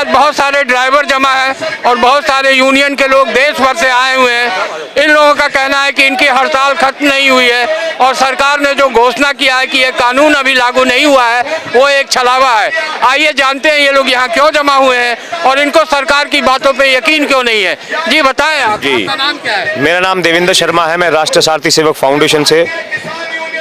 आज बहुत सारे ड्राइवर जमा है और बहुत सारे यूनियन के लोग देश भर से आए हुए हैं। इन लोगों का कहना है कि इनकी हड़ताल खत्म नहीं हुई है और सरकार ने जो घोषणा किया है कि ये कानून अभी लागू नहीं हुआ है वो एक छलावा है। आइए जानते हैं ये लोग यहाँ क्यों जमा हुए हैं और इनको सरकार की बातों पे यकीन क्यों नहीं है। जी बताएं आप, आपका नाम क्या है? मेरा नाम देवेंद्र शर्मा है, मैं राष्ट्रीय सारथी सेवक फाउंडेशन से।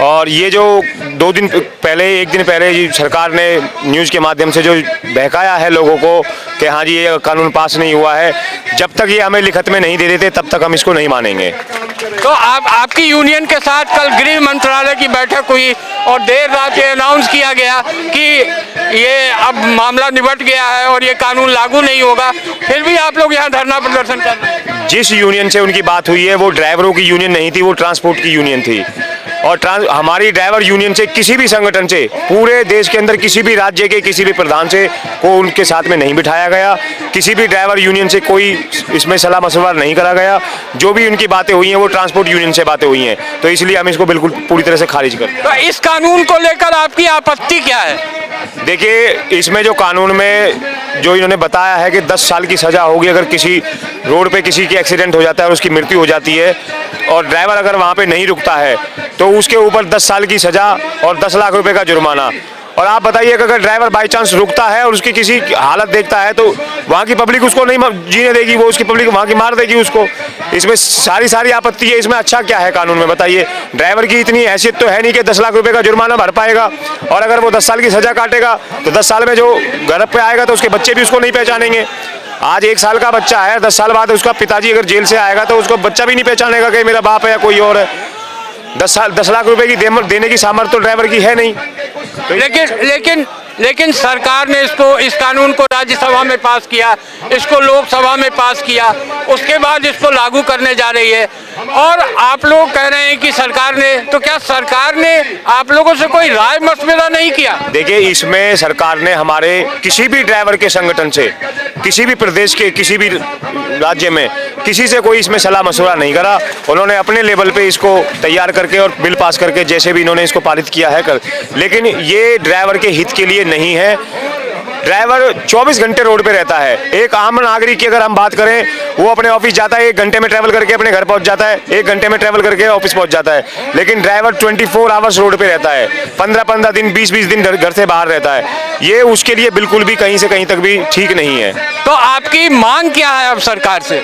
और ये जो एक दिन पहले सरकार ने न्यूज़ के माध्यम से जो बहकाया है लोगों को कि हाँ जी ये कानून पास नहीं हुआ है, जब तक ये हमें लिखित में नहीं दे देते तब तक हम इसको नहीं मानेंगे। तो आपकी यूनियन के साथ कल गृह मंत्रालय की बैठक हुई और देर रात ये अनाउंस किया गया कि ये अब मामला निपट गया है और ये कानून लागू नहीं होगा, फिर भी आप लोग यहाँ धरना प्रदर्शन कर रहे हैं। जिस यूनियन से उनकी बात हुई है वो ड्राइवरों की यूनियन नहीं थी, वो ट्रांसपोर्ट की यूनियन थी। और हमारी ड्राइवर यूनियन से किसी भी संगठन से पूरे देश के अंदर किसी भी राज्य के किसी भी प्रधान से को उनके साथ में नहीं बिठाया गया, किसी भी ड्राइवर यूनियन से कोई इसमें सलाह मशवरा नहीं करा गया। जो भी उनकी बातें हुई हैं वो ट्रांसपोर्ट यूनियन से बातें हुई हैं, तो इसलिए हम इसको बिल्कुल पूरी तरह से खारिज करते हैं। तो इस कानून को लेकर आपकी आपत्ति क्या है? देखिए, इसमें जो कानून में जो इन्होंने बताया है कि 10 साल की सज़ा होगी अगर किसी रोड पे किसी की एक्सीडेंट हो जाता है और उसकी मृत्यु हो जाती है और ड्राइवर अगर वहाँ पे नहीं रुकता है तो उसके ऊपर 10 साल की सज़ा और 10 लाख रुपए का जुर्माना। और आप बताइए कि अगर ड्राइवर बाई चांस रुकता है और उसकी किसी हालत देखता है तो वहाँ की पब्लिक उसको नहीं जीने देगी, वो उसकी पब्लिक वहाँ की मार देगी उसको। इसमें सारी आपत्ति है। इसमें अच्छा क्या है कानून में बताइए? ड्राइवर की इतनी हैसियत तो है नहीं कि 10 लाख रुपए का जुर्माना भर पाएगा, और अगर वो 10 साल की सज़ा काटेगा तो 10 साल में जो घर पे आएगा तो उसके बच्चे भी उसको नहीं पहचानेंगे। आज 1 साल का बच्चा है, 10 साल बाद उसका पिताजी अगर जेल से आएगा तो उसको बच्चा भी नहीं पहचानेगा कि मेरा बाप है या कोई और है। 10 लाख रुपए की देने की सामर्थ्य तो ड्राइवर की है नहीं। लेकिन सरकार ने इस कानून को राज्यसभा में पास किया, इसको लोकसभा में पास किया, उसके बाद इसको लागू करने जा रही है और आप लोग कह रहे हैं कि सरकार ने, तो क्या सरकार ने आप लोगों से कोई राय मशविरा नहीं किया? देखिए, इसमें सरकार ने हमारे किसी भी ड्राइवर के संगठन से, किसी भी प्रदेश के, किसी भी राज्य में किसी से कोई इसमें सलाह मशवरा नहीं करा। उन्होंने अपने लेवल पे इसको तैयार करके और बिल पास करके जैसे भी इन्होंने इसको पारित किया है लेकिन ये ड्राइवर के हित के लिए नहीं है। ड्राइवर 24 घंटे रोड पे रहता है। एक आम नागरिक की अगर हम बात करें, वो अपने ऑफिस जाता है, 1 घंटे में ट्रैवल करके अपने घर पहुंच जाता है, 1 घंटे में ट्रैवल करके ऑफिस पहुंच जाता है। लेकिन ड्राइवर 24 आवर्स रोड पे रहता है, 15-15 दिन, 20-20 दिन घर से बाहर रहता है। ये उसके लिए बिल्कुल भी कहीं से कहीं तक भी ठीक नहीं है। तो आपकी मांग क्या है अब सरकार से?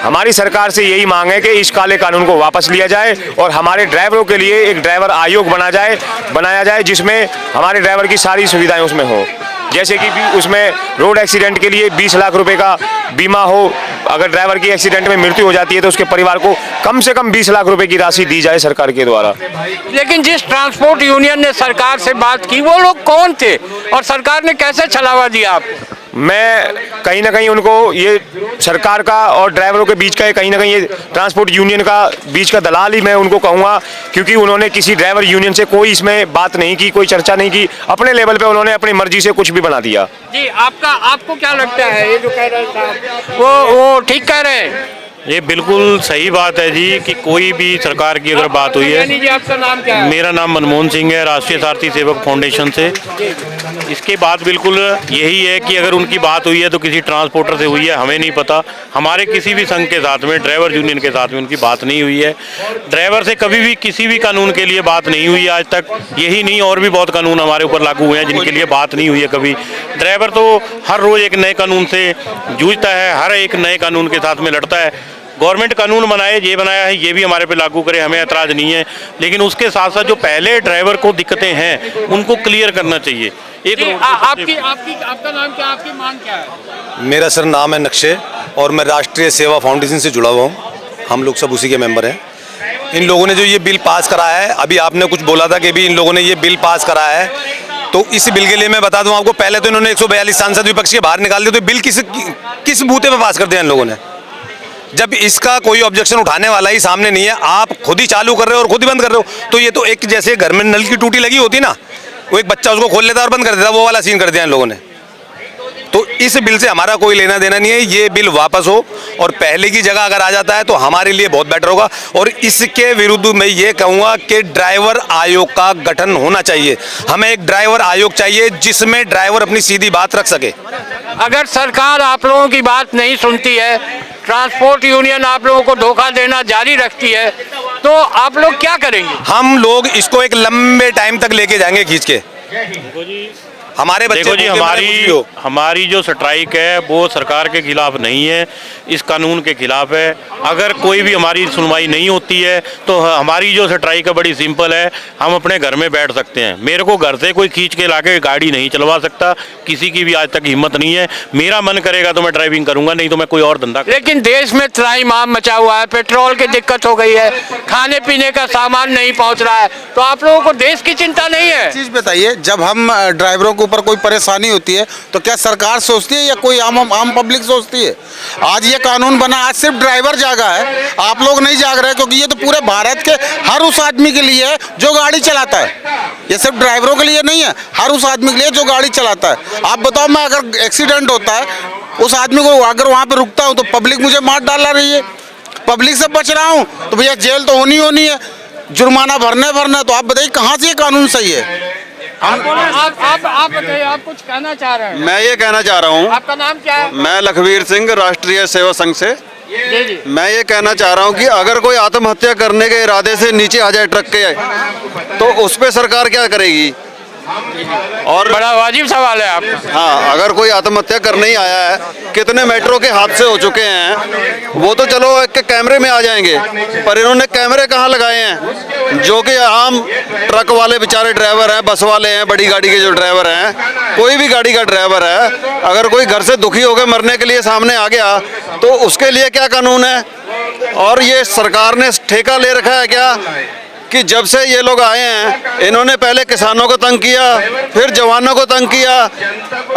हमारी सरकार से यही मांग है कि इस काले कानून को वापस लिया जाए और हमारे ड्राइवरों के लिए एक ड्राइवर आयोग बनाया जाए जिसमें हमारे ड्राइवर की सारी सुविधाएं उसमें हो। जैसे कि उसमें रोड एक्सीडेंट के लिए 20 लाख रुपए का बीमा हो, अगर ड्राइवर की एक्सीडेंट में मृत्यु हो जाती है तो उसके परिवार को कम से कम 20 लाख रुपए की राशि दी जाए सरकार के द्वारा। लेकिन जिस ट्रांसपोर्ट यूनियन ने सरकार से बात की वो लोग कौन थे और सरकार ने कैसे छलावा दिया आपको? मैं कहीं ना कहीं उनको, ये सरकार का और ड्राइवरों के बीच का कहीं ना कहीं ये ट्रांसपोर्ट यूनियन का बीच का दलाल ही मैं उनको कहूँगा, क्योंकि उन्होंने किसी ड्राइवर यूनियन से कोई इसमें बात नहीं की, कोई चर्चा नहीं की। अपने लेवल पे उन्होंने अपनी मर्जी से कुछ भी बना दिया। जी, आपको क्या लगता है ये जो कह रहे हैं वो ठीक कह रहे हैं? ये बिल्कुल सही बात है जी कि कोई भी सरकार की अगर बात हुई है। जी, आपका नाम क्या है? मेरा नाम मनमोहन सिंह है, राष्ट्रीय सारथी सेवक फाउंडेशन से। इसके बाद बिल्कुल यही है कि अगर उनकी बात हुई है तो किसी ट्रांसपोर्टर से हुई है, हमें नहीं पता। हमारे किसी भी संघ के साथ में, ड्राइवर यूनियन के साथ में उनकी बात नहीं हुई है। ड्राइवर से कभी भी किसी भी कानून के लिए बात नहीं हुई आज तक। यही नहीं, और भी बहुत कानून हमारे ऊपर लागू हुए हैं जिनके लिए बात नहीं हुई है कभी। ड्राइवर तो हर रोज़ एक नए कानून से जूझता है, हर एक नए कानून के साथ में लड़ता है। गवर्नमेंट कानून बनाए, ये बनाया है, ये भी हमारे पे लागू करे, हमें ऐतराज़ नहीं है। लेकिन उसके साथ साथ जो पहले ड्राइवर को दिक्कतें हैं उनको क्लियर करना चाहिए। आपका नाम क्या, आपकी मांग क्या है? मेरा सर नाम है नक्शे और मैं राष्ट्रीय सेवा फाउंडेशन से जुड़ा हुआ हूँ। हम लोग सब उसी के मेंबर हैं। इन लोगों ने जो ये बिल पास कराया है, अभी आपने कुछ बोला था कि भी इन लोगों ने ये बिल पास कराया है, तो इस बिल के लिए मैं बता दूं आपको, पहले तो इन्होंने 142 सांसद विपक्ष के बाहर निकाल दिए। तो बिल किस बूते पे पास कर दिया इन लोगों ने? जब इसका कोई ऑब्जेक्शन उठाने वाला ही सामने नहीं है, आप खुद ही चालू कर रहे हो और खुद ही बंद कर रहे हो। तो ये तो एक जैसे घर में नल की टूटी लगी होती ना, वो एक बच्चा उसको खोल लेता और बंद कर देता, वो वाला सीन कर दिया इन लोगों ने। तो इस बिल से हमारा कोई लेना देना नहीं है। ये बिल वापस हो और पहले की जगह अगर आ जाता है तो हमारे लिए बहुत बेटर होगा। और इसके विरुद्ध मैं ये कहूँगा कि ड्राइवर आयोग का गठन होना चाहिए। हमें एक ड्राइवर आयोग चाहिए जिसमें ड्राइवर अपनी सीधी बात रख सके। अगर सरकार आप लोगों की बात नहीं सुनती है, ट्रांसपोर्ट यूनियन आप लोगों को धोखा देना जारी रखती है, तो आप लोग क्या करेंगे? हम लोग इसको एक लंबे टाइम तक लेके जाएंगे खींच के। हमारे बच्चे देखो जी, भूखे मरे, कुछ भी हो। हमारी जो स्ट्राइक है वो सरकार के खिलाफ नहीं है, इस कानून के खिलाफ है। अगर कोई भी हमारी सुनवाई नहीं होती है तो हमारी जो स्ट्राइक है बड़ी सिंपल है, हम अपने घर में बैठ सकते हैं। मेरे को घर से कोई खींच के लाके गाड़ी नहीं चलवा सकता, किसी की भी आज तक हिम्मत नहीं है। मेरा मन करेगा तो मैं ड्राइविंग करूंगा, नहीं तो मैं कोई और धंधा। लेकिन देश में त्राहिमाम मचा हुआ है, पेट्रोल की दिक्कत हो गई है, खाने पीने का सामान नहीं पहुंच रहा है, तो आप लोगों को देश की चिंता नहीं है? चीज बताइए, जब हम ड्राइवरों के ऊपर कोई परेशानी होती है तो क्या सरकार सोचती है या कोई आम पब्लिक सोचती है? आज ये कानून बना, आज सिर्फ ड्राइवर जागा है, आप लोग नहीं जाग रहे, क्योंकि ये तो पूरे भारत के हर उस आदमी के लिए है जो गाड़ी चलाता है। ये सिर्फ ड्राइवरों के लिए नहीं है, हर उस आदमी के लिए जो गाड़ी चलाता है। आप बताओ, मैं अगर एक्सीडेंट होता है, उस आदमी को अगर वहाँ पे रुकता हूँ तो पब्लिक मुझे मार डाला रही है, पब्लिक से बच रहा हूँ तो भैया जेल तो होनी है, जुर्माना भरना। तो आप बताइए कहाँ से ये कानून सही है? आप बताइए, आप कुछ कहना चाह रहे हैं? मैं ये कहना चाह रहा हूँ, आपका नाम क्या है? मैं लखवीर सिंह, राष्ट्रीय सेवा संघ से। जी जी। मैं ये कहना चाह रहा हूँ कि अगर कोई आत्महत्या करने के इरादे से नीचे आ जाए ट्रक के, तो उस पे सरकार क्या करेगी? और बड़ा वाजिब सवाल है आपका। हाँ, अगर कोई आत्महत्या करने ही आया है, कितने मेट्रो के हादसे हो चुके हैं, वो तो चलो एक कैमरे में आ जाएंगे, पर इन्होंने कैमरे कहाँ लगाए हैं? जो कि आम ट्रक वाले बेचारे ड्राइवर हैं, बस वाले हैं, बड़ी गाड़ी के जो ड्राइवर हैं, कोई भी गाड़ी का ड्राइवर है, अगर कोई घर से दुखी होकर मरने के लिए सामने आ गया तो उसके लिए क्या कानून है? और ये सरकार ने ठेका ले रखा है क्या कि जब से ये लोग आए हैं इन्होंने पहले किसानों को तंग किया, फिर जवानों को तंग किया,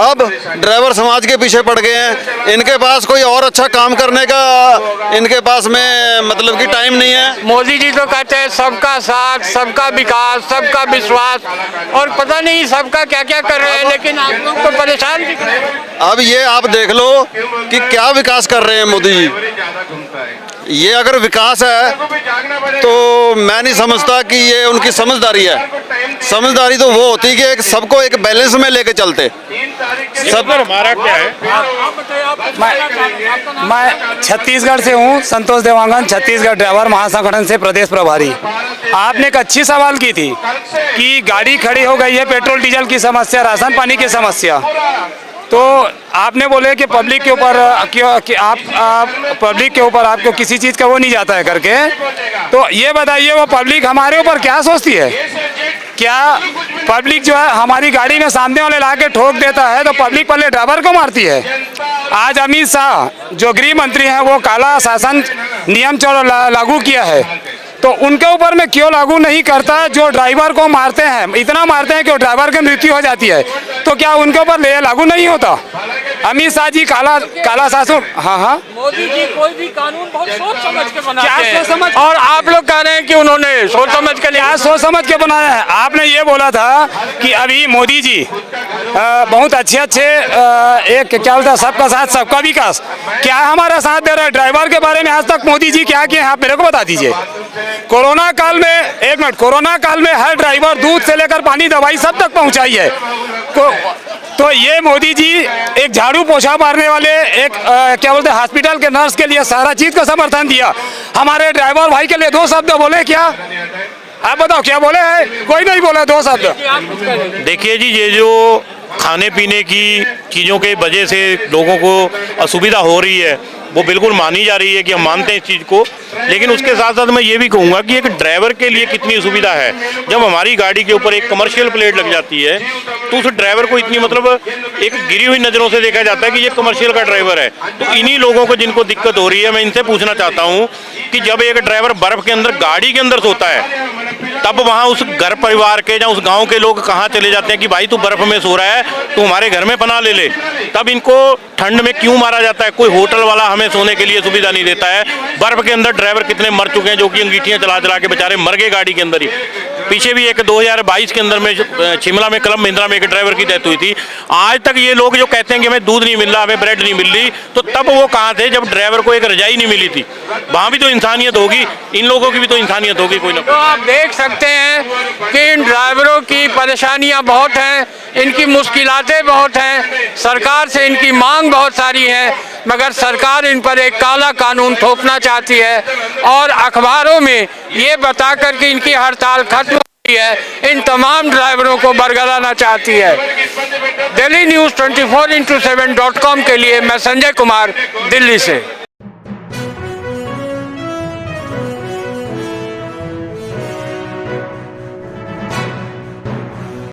अब ड्राइवर समाज के पीछे पड़ गए हैं। इनके पास कोई और अच्छा काम करने का इनके पास में मतलब कि टाइम नहीं है। मोदी जी तो कहते हैं सबका साथ, सबका विकास, सबका विश्वास, और पता नहीं सबका क्या क्या कर रहे हैं, लेकिन आप लोग तो परेशान दिख रहे हैं। अब ये आप देख लो कि क्या विकास कर रहे हैं मोदी जी। ये अगर विकास है तो मैं नहीं समझता कि ये उनकी समझदारी है। समझदारी तो वो होती है कि एक सबको एक बैलेंस में लेके चलते। सब हमारा क्या है? मैं छत्तीसगढ़ से हूँ, संतोष देवांगन, छत्तीसगढ़ ड्राइवर महासंगठन से प्रदेश प्रभारी। आपने एक अच्छी सवाल की थी कि गाड़ी खड़ी हो गई है, पेट्रोल डीजल की समस्या, राशन पानी की समस्या, तो आपने बोले कि पब्लिक के ऊपर कि आप पब्लिक के ऊपर आपको किसी चीज़ का वो नहीं जाता है करके, तो ये बताइए वो पब्लिक हमारे ऊपर क्या सोचती है? क्या पब्लिक जो है हमारी गाड़ी में सामने वाले ला के ठोक देता है तो पब्लिक पहले ड्राइवर को मारती है? आज अमित शाह जो गृह मंत्री हैं वो काला शासन नियम लागू किया है, तो उनके ऊपर में क्यों लागू नहीं करता? जो ड्राइवर को मारते हैं, इतना मारते हैं कि ड्राइवर की मृत्यु हो जाती है, तो क्या उनके ऊपर लागू नहीं होता? अमित शाह जी काला शासन। हाँ, मोदी जी कोई भी कानून बहुत सोच समझ के बनाते क्या हैं। सोच समझ? और आप लोग कह रहे हैं कि उन्होंने सोच समझ के क्या सोच समझ के बनाया है? आपने ये बोला था कि अभी मोदी जी बहुत अच्छे एक क्या बोलता है, सबका साथ सबका विकास, क्या हमारा साथ दे रहा है? ड्राइवर के बारे में आज तक मोदी जी क्या किए हैं आप मेरे को बता दीजिए। कोरोना काल में, एक मिनट, कोरोना काल में हर ड्राइवर दूध से लेकर पानी दवाई सब तक पहुंचाई है। तो ये मोदी जी एक झाड़ू पोछा मारने वाले एक क्या बोलते हैं हॉस्पिटल के नर्स के लिए सारा चीज का समर्थन दिया, हमारे ड्राइवर भाई के लिए दो शब्द बोले क्या? आप बताओ क्या बोले हैं? कोई नहीं बोला दो शब्द। देखिए जी, ये जो खाने पीने की चीज़ों के वजह से लोगों को असुविधा हो रही है वो बिल्कुल मानी जा रही है कि हम मानते हैं इस चीज़ को, लेकिन उसके साथ साथ मैं ये भी कहूँगा कि एक ड्राइवर के लिए कितनी सुविधा है। जब हमारी गाड़ी के ऊपर एक कमर्शियल प्लेट लग जाती है तो उस ड्राइवर को इतनी मतलब एक गिरी हुई नज़रों से देखा जाता है कि ये कमर्शियल का ड्राइवर है। तो इन्हीं लोगों को जिनको दिक्कत हो रही है, मैं इनसे पूछना चाहता हूँ कि जब एक ड्राइवर बर्फ़ के अंदर गाड़ी के अंदर सोता है तब वहाँ उस घर परिवार के या उस गांव के लोग कहाँ चले जाते हैं कि भाई तू बर्फ़ में सो रहा है, तू हमारे घर में पनाह ले ले। तब इनको ठंड में क्यों मारा जाता है? कोई होटल वाला हमें सोने के लिए सुविधा नहीं देता है। बर्फ़ के अंदर ड्राइवर कितने मर चुके हैं जो कि अंगीठियाँ चला चला के बेचारे मर गए गाड़ी के अंदर ही। पीछे भी एक 2022 के अंदर में शिमला में क्लब महिंद्रा में एक ड्राइवर की डेथ हुई थी। आज तक ये लोग जो कहते हैं कि हमें दूध नहीं मिल रहा, हमें ब्रेड नहीं मिल रही, तो तब वो कहाँ थे जब ड्राइवर को एक रजाई नहीं मिली थी? वहाँ भी तो इंसानियत होगी, इन लोगों की भी तो इंसानियत होगी कोई ना तो आप देख सकते हैं कि इन ड्राइवरों की परेशानियां बहुत हैं, इनकी मुश्किलातें बहुत हैं, सरकार से इनकी मांग बहुत सारी है, मगर सरकार इन पर एक काला कानून थोपना चाहती है और अखबारों में ये बताकर कि इनकी हड़ताल खत्म हुई है, इन तमाम ड्राइवरों को बरगलाना चाहती है। दिल्ली न्यूज़ 24x7.com के लिए मैं संजय कुमार, दिल्ली से।